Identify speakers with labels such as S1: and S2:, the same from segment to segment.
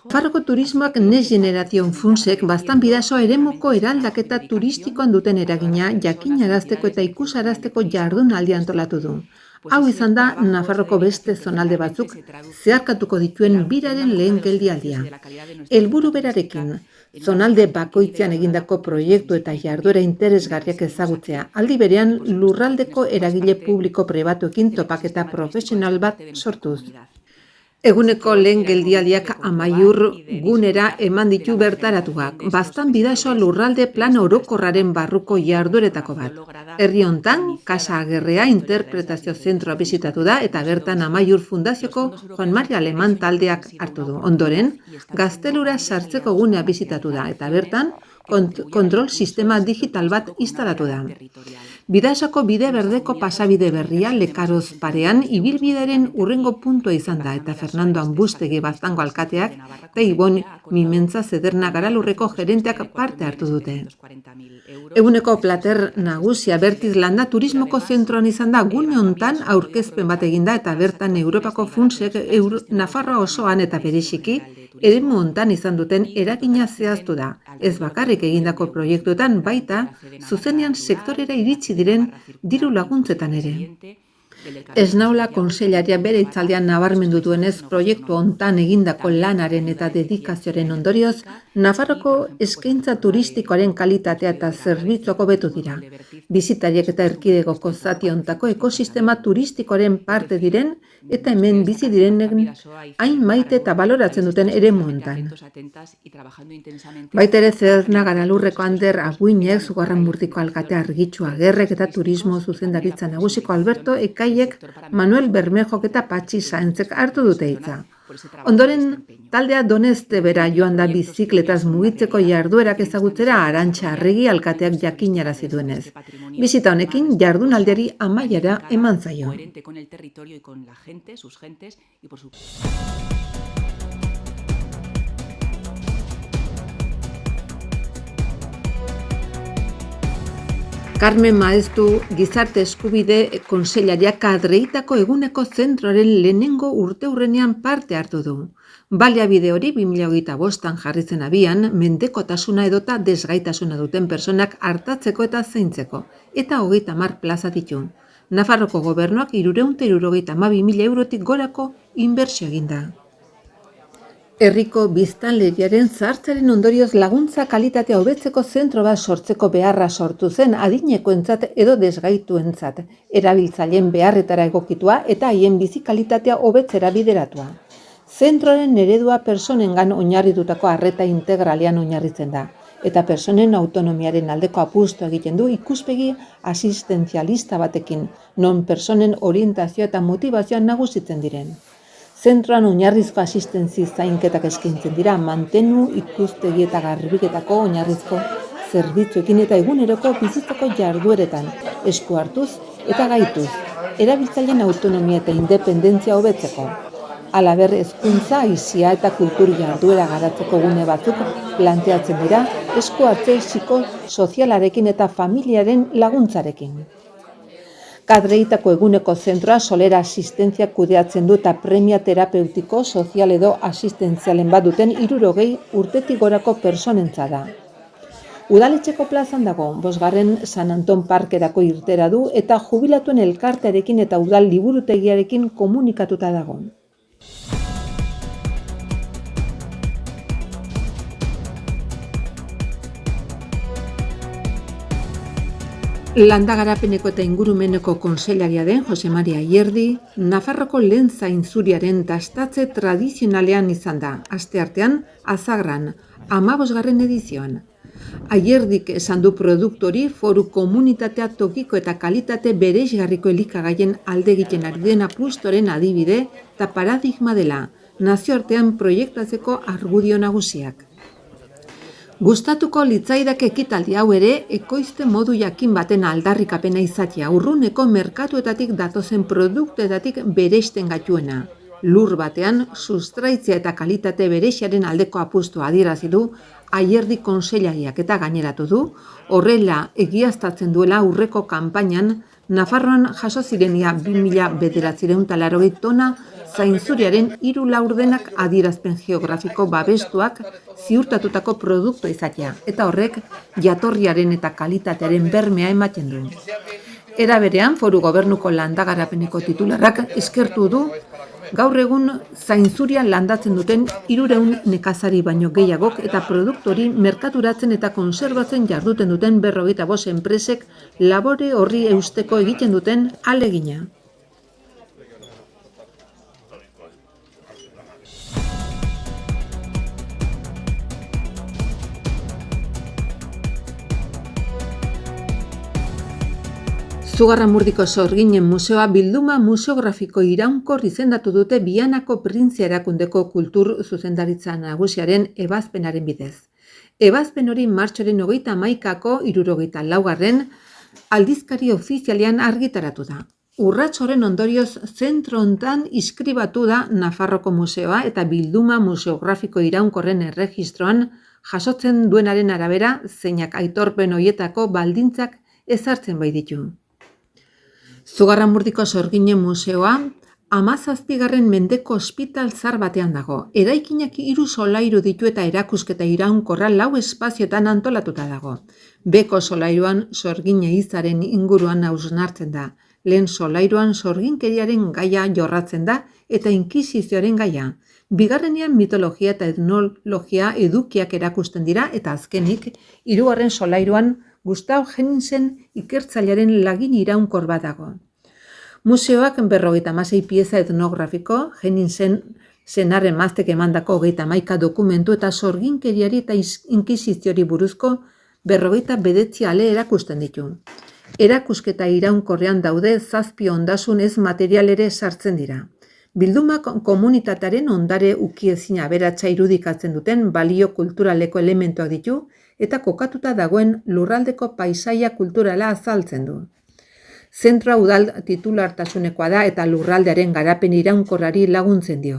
S1: Nafarroko turismoak Next Generation Fundsek baztan bidazo eremoko eraldaketa turistikoan duten eragina jakinarazteko eta ikusarazteko jardunaldia antolatu du. Hau izan da Nafarroko beste zonalde batzuk zeharkatuko dituen biraren lehen geldialdia. Helburu berarekin, zonalde bakoitzean egindako proiektu eta jarduera interesgarriak ezagutzea, aldi berean lurraldeko eragile publiko pribatuekin topaketa profesional bat sortuz. Eguneko lehen geldialdiak Amaiur gunera eman ditu bertaratuak, baztan bidasoa lurralde plan orokorraren barruko jardueretako bat. Herri hontan, Casa Agerrea interpretazio zentroa bisitatu da eta bertan Amaiur Fundazioko Juan Mari Aleman taldeak hartu du. Ondoren, gaztelura sartzeko gunea bisitatu da eta bertan kontrol sistema digital bat instalatu da. Bidasoko bide berdeko pasabide berria Lekaroz parean ibilbidearen hurrengo puntua izan da eta Fernando Ambustegi Baztango alkateak eta Ibon Mimentza Zederna Garalurreko gerenteak parte hartu dute. Eguneko plater nagusia Bertiz Landa turismoko zentroan izan da, gune hontan aurkezpen bat eginda eta bertan Europako funtsek Nafarroa osoan eta bereziki eremu hontan izan duten eragina zehaztu da. Ez bakarrik egindako proiektuetan baita zuzenean sektorera iritsi diren diru laguntzetan ere. Esnaula kontseilaria bere hitzaldian nabarmendu duenez proiektu hontan egindako lanaren eta dedikazioaren ondorioz, Nafarroko eskaintza turistikoaren kalitatea eta zerbitzuak hobetu dira. Bisitariek eta erkidegoko zati hontako ekosistema turistikoaren parte diren eta hemen bizi direnen hain maite eta baloratzen duten eremu hontan. Baita ere Zederna Garalurreko Ander Abuinek, Zugarramurdiko alkatea Argitxu Agerrek eta turismo zuzendaritza nagusiko Alberto Ekaiek, Manuel Bermejok eta Patxi Saentzek hartu dute hitza. Ondoren, taldea Doneztebera joan da bizikletaz mugitzeko jarduerak ezagutzera Arantxa Arregi alkateak jakinarazi duenez. Bisita honekin jardunaldiari amaiera eman zaio. Carmen Maeztu Gizarte Eskubide Kontseilariak Kadreitako eguneko zentroaren lehenengo urteurrenean parte hartu du. Baliabide hori 2025an jarri zen abian mendekotasuna edota desgaitasuna duten personak artatzeko eta zaintzeko, eta 30 plaza ditu. Nafarroko gobernuak 372.000 eurotik gorako inbertsio eginda. Herriko biztanleriaren zahartzaren ondorioz laguntza kalitatea hobetzeko zentro bat sortzeko beharra sortu zen adinekoentzat edo desgaituentzat, erabiltzaileen beharretara egokitua eta haien bizi kalitatea hobetzera bideratua. Zentroaren eredua personengan oinarritutako arreta integralean oinarritzen da, eta personen autonomiaren aldeko apustua egiten du ikuspegi asistentzialista batekin, non personen orientazioa eta motivazioa nagusitzen diren. Zentroan oinarrizko asistentzi zainketak eskaintzen dira, mantenu, ikustegi eta garbiketako oinarrizko zerbitzuekin eta eguneroko bizitzako jardueretan, esku hartuz eta gaituz, erabiltzaileen autonomia eta independentzia hobetzeko. Halaber, hezkuntza, aisia eta kultur jarduera garatzeko gune batzuk planteatzen dira, esku hartze psikosozialarekin eta familiaren laguntzarekin. Kadreitako eguneko zentroa solera asistentzia kudeatzen du eta premia terapeutiko, sozial edo asistentzialen bat duten 60 urtetik gorako personentza da. Udaletxeko plazan dago, 5. San Anton Parkerako irtera du eta jubilatuen elkartearekin eta udal liburutegiarekin komunikatuta dago. Landa Garapeneko eta Ingurumeneko kontseilaria den Jose Maria Ayerdi, Nafarroko lehen zainzuriaren dastatze tradizionalean izan da, asteartean Azagran, 15. edizioan. Ayerdik esan du produktori foru komunitatea tokiko eta kalitate bereizgarriko elikagaien alde egiten ari den apustuaren adibide eta paradigma dela, nazioartean proiektatzeko argudio nagusiak. Gustatuko litzaidake ekitaldi hau ere ekoizte modu jakin baten aldarrikapena izatea, urruneko merkatuetatik datozen produktuetatik bereizten gaituena. Lur batean, sustraitzea eta kalitate bereixiaren aldeko apustua adierazi du Ayerdi kontseilariak eta gaineratu du, horrela egiaztatzen duela aurreko kanpainan Nafarroan jaso zirenia 2.980 tona zainzuriaren 3 laurdenak adierazpen geografiko babestuak ziurtatutako produktua izatea, eta horrek jatorriaren eta kalitatearen bermea ematen du. Era berean, Foru Gobernuko landagarapeneko titularrak eskertu du gaur egun zainzurian landatzen duten 300 nekazari baino gehiagok eta produktu hori merkaturatzen eta kontserbatzen jarduten duten 45 enpresek labore horri eusteko egiten duten ahalegina. Zugarramurdiko Sorginen Museoa bilduma museografiko iraunkor izendatu dute Vianako Printzia erakundeko kultur zuzendaritza nagusiaren ebazpenaren bidez. Ebazpen hori martxoaren 31ko 64. aldizkari ofizialean argitaratu da. Urrats horren ondorioz zentro hontan inskribatu da Nafarroko Museoa eta bilduma museografiko iraunkorren erregistroan jasotzen duenaren arabera zeinak aitorpen hoietako baldintzak ezartzen baititu. Zugarramurdiko Sorginen Museoa 17. mendeko ospital zahar batean dago. Eraikinak 3 solairu ditu eta erakusketa iraunkorra 4 espazioetan antolatuta dago. Beko solairuan Sorgine izaren inguruan hausnartzen da. Lehen solairuan sorginkeriaren gaia jorratzen da eta inkisizioaren gaia. Bigarrenean mitologia eta etnologia edukiak erakusten dira eta azkenik 3. solairuan Gustau Henningsen ikertzailearen lagin iraunkor bat dago. Museoak 56 pieza etnografiko, Henningsen senar-emaztek emandako 31 dokumentu eta sorginkeriari eta inkiziziori buruzko 59 ale erakusten ditu. Erakusketa iraunkorrean daude 7 ondasun ez material ere sartzen dira. Bildumak komunitatearen ondare ukiezina aberatsa irudikatzen duten balio kulturaleko elementuak ditu eta kokatuta dagoen lurraldeko paisaia kulturala azaltzen du. Zentroa udal titulartasunekoa da eta lurraldearen garapen iraunkorrari laguntzen dio.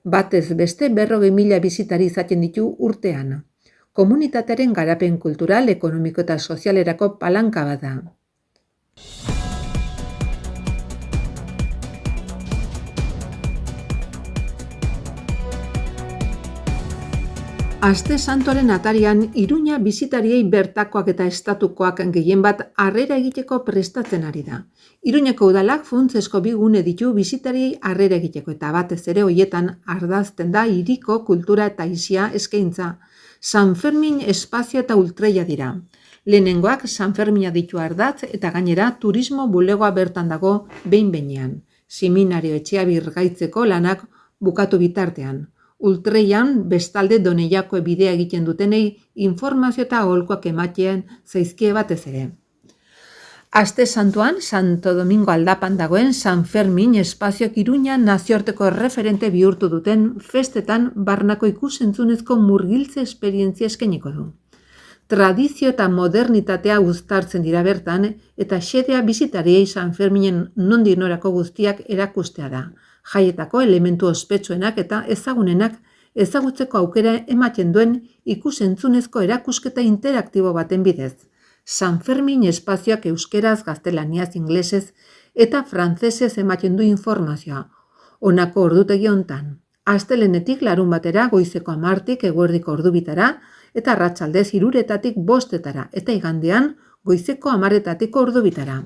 S1: Batez beste 40.000 bisitari izaten ditu urtean. Komunitatearen garapen kultural, ekonomiko eta sozialerako palanka bat da. Aste Santuaren atarian Iruña bisitariei bertakoak eta estatukoak gehien bat harrera egiteko prestatzen ari da. Iruñako udalak funtsezko 2 gune ditu bisitariei harrera egiteko eta batez ere hoietan ardazten da hiriko kultura eta aisia eskaintza. San Fermin espazio eta ultreia dira. Lehenengoak San Fermina ditu ardatz eta gainera turismo bulegoa bertan dago behin-behinean. Seminario etxea birgaitzeko lanak bukatu bitartean. Ultreian bestalde Doneiako bidea egiten dutenei informazio eta aholkuak ematen zaizkie batez ere. Aste Santuan, Santo Domingo aldapan dagoen San Fermin espazioak Iruña nazioarteko erreferente bihurtu duten festetan barnako ikusentzunezko murgiltze esperientzia eskainiko du. Tradizio eta modernitatea uztartzen dira bertan eta xedea bisitariei San Ferminen nondik norako guztiak erakustea da. Jaietako elementu ospetsuenak eta ezagunenak ezagutzeko aukera ematen duen ikusentzunezko erakusketa interaktibo baten bidez. San Fermin espazioak euskeraz, gaztelaniaz, inglesez eta frantsesez ematen du informazioa. Honako ordutegi hontan. Astelehenetik larunbatera goizeko 10tik eguerdiko ordubitara eta arratsaldez 3etatik 5etara eta igandean goizeko 10etatik ordubitara.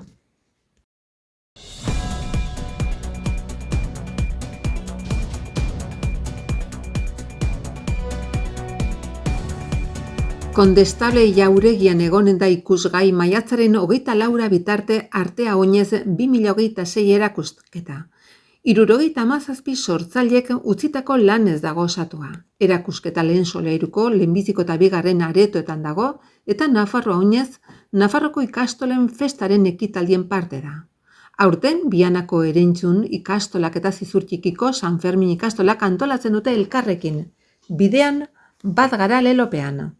S1: Kondestable Jauregian egonen da ikusgai maiatzaren 24 bitarte artea oinez 2026 erakusketa. 77 sortzaileek utzitako lan ez dago osatua. Erakusketa lehen solairuko, lehenbiziko eta 2. aretoetan dago eta Nafarroa oinez Nafarroko ikastolen festaren ekitaldien parte da. Aurten Vianako Erentzun ikastolak eta Zizurtxikiko San Fermin ikastolak antolatzen dute elkarrekin. Bidean bat gara lelopean.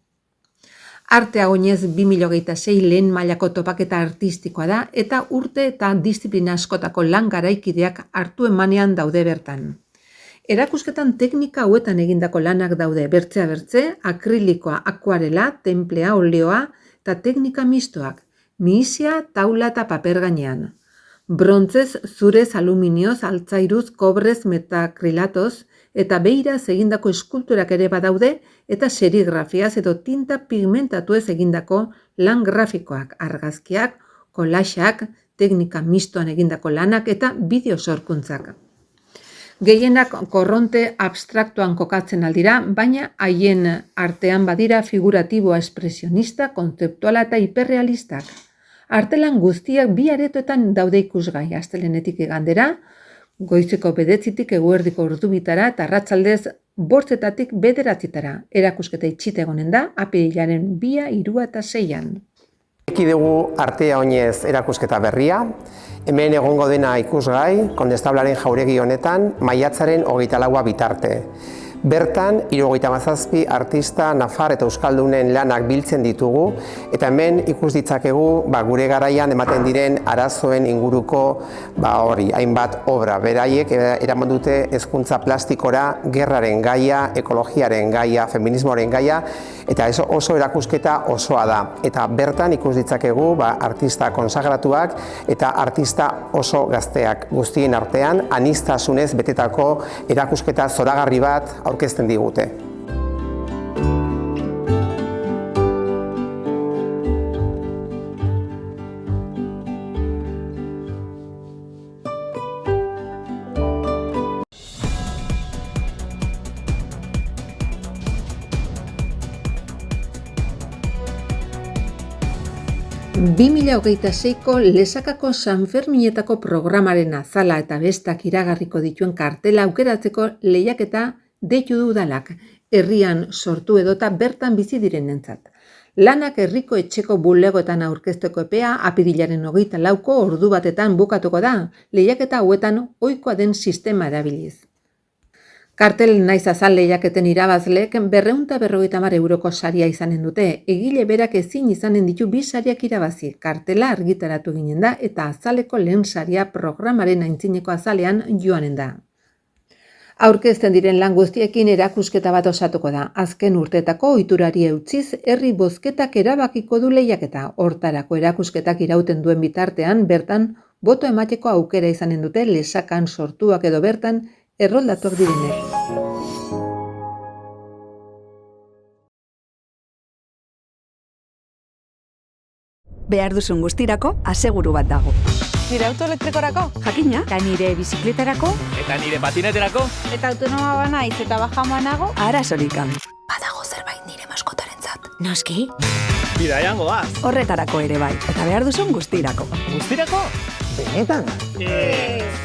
S1: Artea oinez 2026 lehen mailako topaketa artistikoa da eta urte eta disiplina askotako lan garaikideak hartu emanean daude bertan. Erakusketan teknika hauetan egindako lanak daude bertzea bertze, akrilikoa, akuarela, tenplea, oleoa eta teknika mistoak, mihizia, taula eta paper gainean. Brontzez, zurez, aluminioz, altzairuz, kobrez, metakrilatoz eta beiraz egindako eskulturak ere badaude eta serigrafiaz edo tinta pigmentatuez egindako lan grafikoak, argazkiak, kolaxak, teknika mistoan egindako lanak eta bideo sorkuntzak. Gehienak korronte abstraktuan kokatzen aldira, baina haien artean badira figuratiboa, espresionista, kontzeptuala eta hiperrealistak. Artelan guztiak bi aretoetan daude ikusgai, astelehenetik igandera, goizeko 9 eguerdiko ordubitara eta arratsaldez 5 9 erakusketa itxita egonen da, apirilaren 2, 3 eta 6.
S2: Eki dugu Artea Oinez erakusketa berria, hemen egongo dena ikusgai, Kondestablaren jauregi honetan, maiatzaren 24 bitarte. Bertan, 77 artista, nafar eta euskaldunen lanak biltzen ditugu, eta hemen ikus ditzakegu gure garaian ematen diren arazoen inguruko hainbat obra. Beraiek eraman dute hezkuntza plastikora, gerraren gaia, ekologiaren gaia, feminismoaren gaia, eta oso erakusketa osoa da. Eta bertan ikus ditzakegu artista konsagratuak eta artista oso gazteak. Guztien artean, aniztasunez betetako erakusketa zoragarri bat aurkezten digute.
S1: ...2026ko Lesakako Sanferminetako programaren azala eta bestak iragarriko dituen kartela aukeratzeko lehiaketa deitu du udalak, herrian sortu edota bertan bizi direnentzat. Lanak herriko etxeko bulegoetan aurkezteko epea apirilaren 24ko ordu batetan bukatuko da, lehiaketa hauetan ohikoa den sistema erabiliz. Kartel naiz azal lehiaketen irabazleek 250 euroko saria izanen dute, egile berak ezin izanen ditu 2 sariak irabazi. Kartela argitaratu ginen da eta azaleko lehen saria programaren aintzineko azalean joanen da. Aurkezten diren lan guztiekin erakusketa bat osatuko da. Azken urteetako ohiturari eutziz, herri bozketak erabakiko du lehiaketa. Hortarako erakusketak irauten duen bitartean, bertan, boto emateko aukera izanen dute Lesakan sortuak edo bertan erroldatuak direnek.
S3: Behar duzun guztirako aseguru bat dago.
S4: Nire auto elektrikorako?
S3: Jakina, eta nire bizikletarako,
S5: eta nire patineterako,
S4: Eta autonoma banaiz eta bajamoa nago?
S3: arazorik gabe.
S6: Badago zerbait nire maskotarentzat.
S3: Noski,
S5: bidaian goaz.
S3: horretarako ere bai, eta behar duzun guztirako.
S5: Guztirako?
S2: Benetan?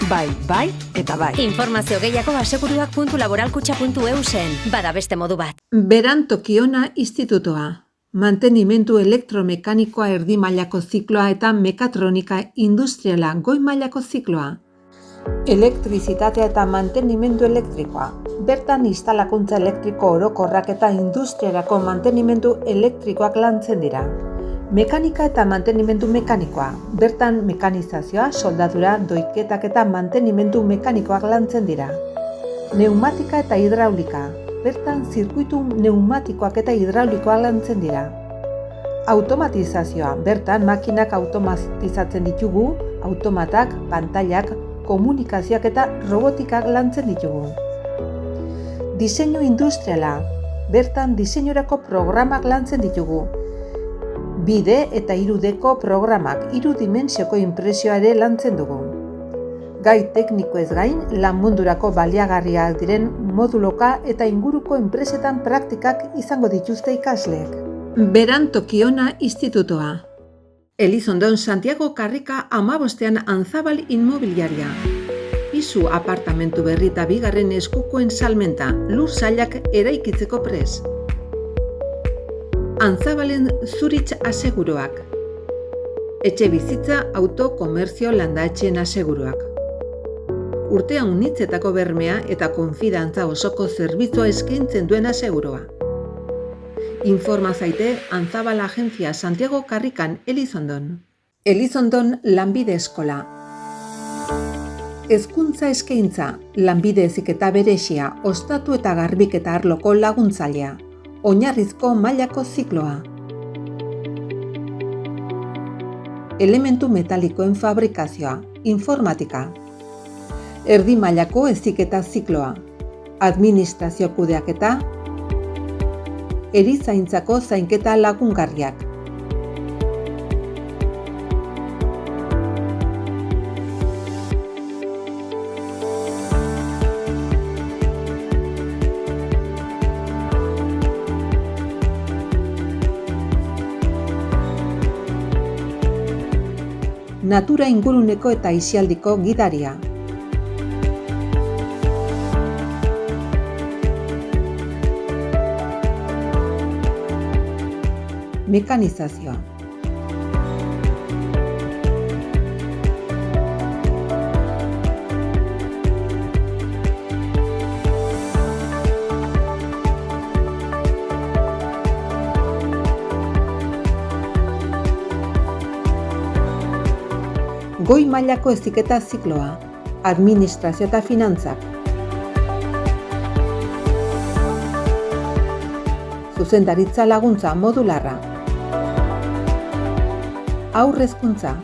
S3: Bai, eta bai.
S6: Informazio gehiago aseguruak.laboralkutxa.eu bada beste modu bat.
S1: Beran Tokiona Institutoa. Mantenimendu elektromekanikoa erdi mailako zikloa eta mekatronika industriala goi mailako zikloa. Elektrizitatea eta mantenimendu elektrikoa. Bertan instalakuntza elektriko orokorrak eta industriarako mantenimendu elektrikoak lantzen dira. Mekanika eta mantenimendu mekanikoa. Bertan mekanizazioa, soldadura, doiketak eta mantenimendu mekanikoak lantzen dira. Pneumatika eta hidraulika. Bertan zirkuitu pneumatikoak eta hidraulikoak lantzen dira. Automatizazioa. Bertan makinak automatizatzen ditugu, automatak, pantailak, komunikazioak eta robotikak lantzen ditugu. Diseinu industriala. Bertan diseinurako programak lantzen ditugu. 2D eta 3Dko programak, 3 dimentsioko inpresioa ere lantzen dugu. Gai teknikoez gain, lan mundurako baliagarriak diren moduloka eta inguruko enpresetan praktikak izango dituzte ikasleek. Beran Tokiona Institutoa. Elizondon Santiago Karrika 15ean Anzabal Inmobiliaria. Pisu apartamentu berri eta 2. eskukoen salmenta, lur sailak eraikitzeko pres. Anzabalen Zuritz aseguruak. Etxe bizitza, auto, komerzio, landaetxeen aseguruak. Urtea unitzetako bermea eta konfidantza osoko zerbitzua eskaintzen duen asegurua. Informa zaite Anzabal Agentzia Santiago Karrikan Elizondon. Elizondon Lanbide Eskola. Hezkuntza eskaintza, lanbide heziketa beresia, ostatu eta garbiketa arloko laguntzailea. Oinarrizko mailako zikloa. elementu metalikoen fabrikazioa, informatika. Erdi mailako heziketa zikloa, administrazio kudeaketa, erizaintzako zainketa lagungarriak. Natura inguruneko eta aisialdiko gidaria. Mekanizazioa. Goi mailako heziketa zikloa, administrazio eta finantzak. Zuzendaritza laguntza modularra. Haur hezkuntza.